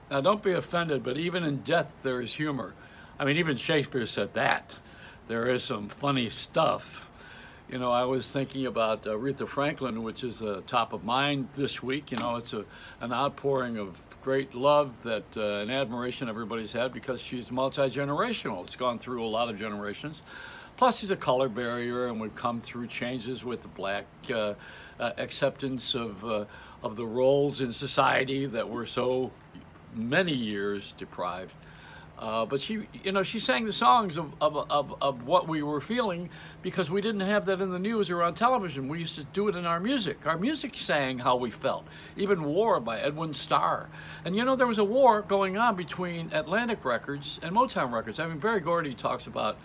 Now, don't be offended, but even in death, there is humor. I mean, even Shakespeare said that. There is some funny stuff. You know, I was thinking about Aretha Franklin, which is top of mind this week. You know, it's an outpouring of great love that and admiration everybody's had because she's multi-generational. It's gone through a lot of generations. Plus, she's a color barrier, and we've come through changes with the black acceptance of the roles in society that were so many years deprived. But she, you know, she sang the songs of what we were feeling because we didn't have that in the news or on television. We used to do it in our music. Our music sang how we felt. Even War by Edwin Starr. And you know, there was a war going on between Atlantic Records and Motown Records. I mean, Berry Gordy talks about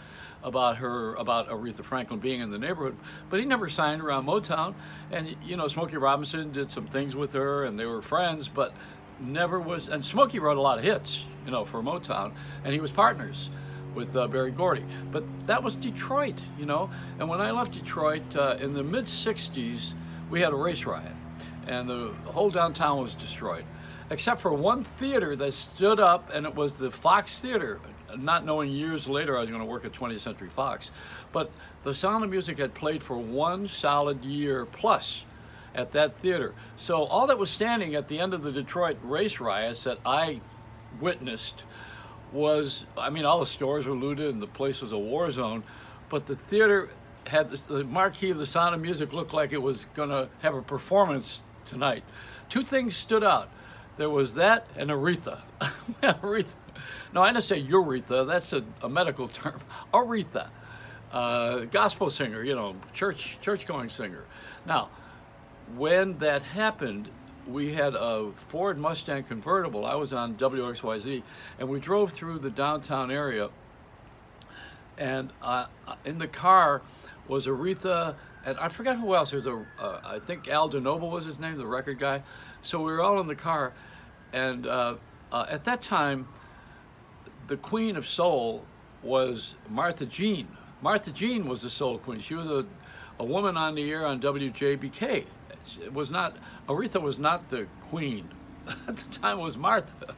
Aretha Franklin being in the neighborhood, but he never signed her on Motown. And you know, Smokey Robinson did some things with her, and they were friends, but never was. And Smokey wrote a lot of hits, you know, for Motown, and he was partners with Berry Gordy. But that was Detroit, you know. And when I left Detroit in the mid '60s, we had a race riot, and the whole downtown was destroyed, except for one theater that stood up, and it was the Fox Theater. Not knowing years later I was going to work at 20th Century Fox, but the Sound of Music had played for one solid year plus at that theater. So all that was standing at the end of the Detroit race riots that I witnessed was, I mean, all the stores were looted and the place was a war zone, but the theater had the marquee of the Sound of Music looked like it was going to have a performance tonight. Two things stood out. There was that and Aretha. Aretha. No, I didn't say Urethra, that's a medical term. Aretha, gospel singer, you know, church-going singer. Now, when that happened, we had a Ford Mustang convertible. I was on WXYZ, and we drove through the downtown area, and in the car was Aretha, and I forgot who else. There's I think Al DeNoble was his name, the record guy. So we were all in the car, and at that time, the Queen of Soul was Martha Jean. Martha Jean was the soul queen. She was a woman on the air on WJBK. It was not, Aretha was not the queen. At the time it was Martha.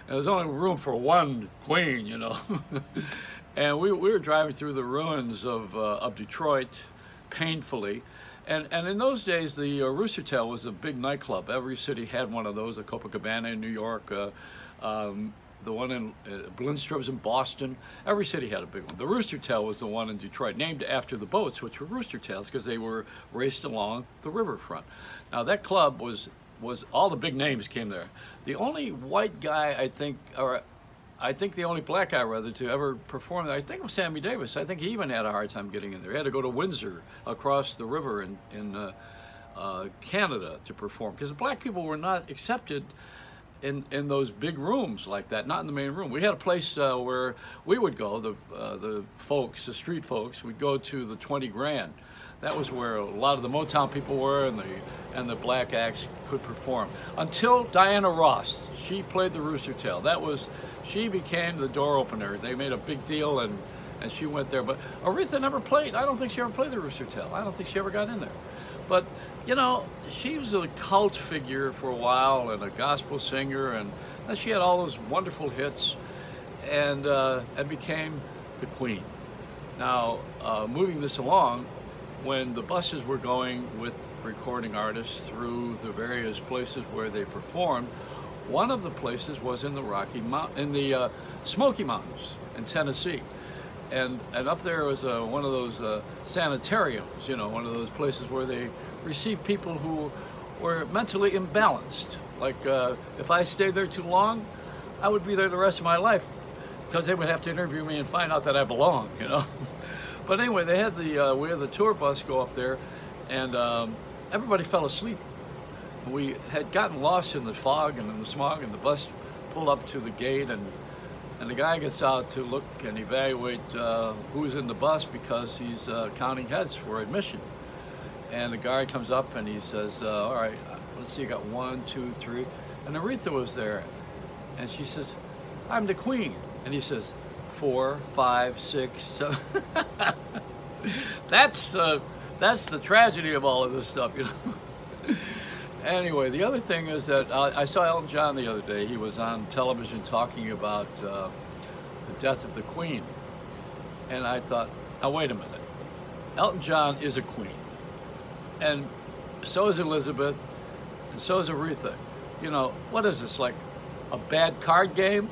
There was only room for one queen, you know. And we were driving through the ruins of Detroit painfully. And in those days, the Rooster Tail was a big nightclub. Every city had one of those, the Copacabana in New York, the one in Lindstrom's in Boston. Every city had a big one. The Rooster Tail was the one in Detroit, named after the boats, which were rooster tails because they were raced along the riverfront. Now that club was all the big names came there. The only white guy, I think, or I think the only black guy rather to ever perform there, I think it was Sammy Davis. I think he even had a hard time getting in there. He had to go to Windsor across the river in Canada to perform because black people were not accepted in those big rooms like that, not in the main room. We had a place where we would go, the folks, the street folks, we'd go to the 20 Grand. That was where a lot of the Motown people were and the black acts could perform. Until Diana Ross, she played the Rooster Tail. She became the door opener. They made a big deal and she went there. But Aretha never played. I don't think she ever played the Rooster Tail. I don't think she ever got in there. But you know, she was a cult figure for a while and a gospel singer, and then she had all those wonderful hits and became the queen. Now, moving this along, when the buses were going with recording artists through the various places where they performed, one of the places was in the Smoky Mountains in Tennessee. And up there was one of those sanitariums, you know, one of those places where they receive people who were mentally imbalanced. Like if I stayed there too long, I would be there the rest of my life because they would have to interview me and find out that I belong, you know. But anyway, we had the tour bus go up there, and everybody fell asleep. We had gotten lost in the fog and in the smog, and the bus pulled up to the gate, and the guy gets out to look and evaluate who's in the bus because he's counting heads for admission. And the guy comes up and he says, all right, let's see, you got 1, 2, 3. And Aretha was there. And she says, I'm the queen. And he says, 4, 5, 6, 7. That's the tragedy of all of this stuff, you know. Anyway, the other thing is that I saw Elton John the other day. He was on television talking about the death of the Queen. And I thought, now wait a minute. Elton John is a queen. And so is Elizabeth, and so is Aretha. You know, what is this, like a bad card game?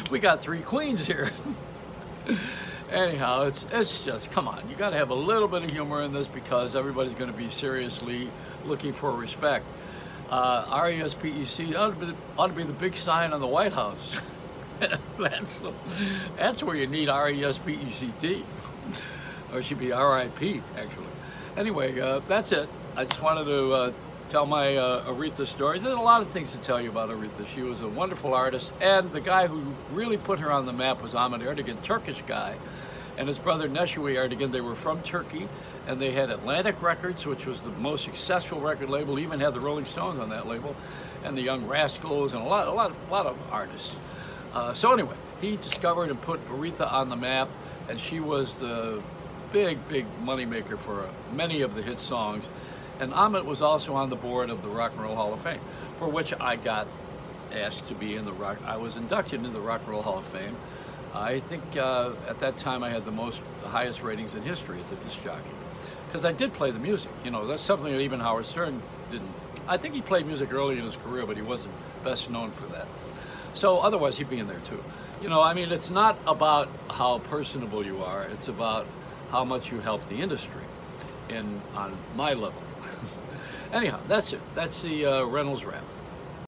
We got three queens here. Anyhow, it's just, come on, you got to have a little bit of humor in this because everybody's going to be seriously looking for respect. RESPEC ought to be the big sign on the White House. That's where you need RESPECT, or it should be RIP, actually. Anyway, that's it. I just wanted to tell my Aretha stories. There's a lot of things to tell you about Aretha. She was a wonderful artist, and the guy who really put her on the map was Ahmet Ertegun, Turkish guy, and his brother Neşe Ertegun. They were from Turkey, and they had Atlantic Records, which was the most successful record label. Even had the Rolling Stones on that label, and the Young Rascals, and a lot of artists. So anyway, he discovered and put Aretha on the map, and she was the big moneymaker for many of the hit songs. And Ahmet was also on the board of the Rock and Roll Hall of Fame, for which I got asked to be in the I was inducted into the Rock and Roll Hall of Fame. I think at that time I had the highest ratings in history as a disc jockey, because I did play the music. You know, that's something that even Howard Stern didn't. I think he played music early in his career, but he wasn't best known for that. So otherwise he'd be in there too. You know, I mean, it's not about how personable you are, it's about how much you help the industry on my level. Anyhow, that's it. That's the Reynolds Rap.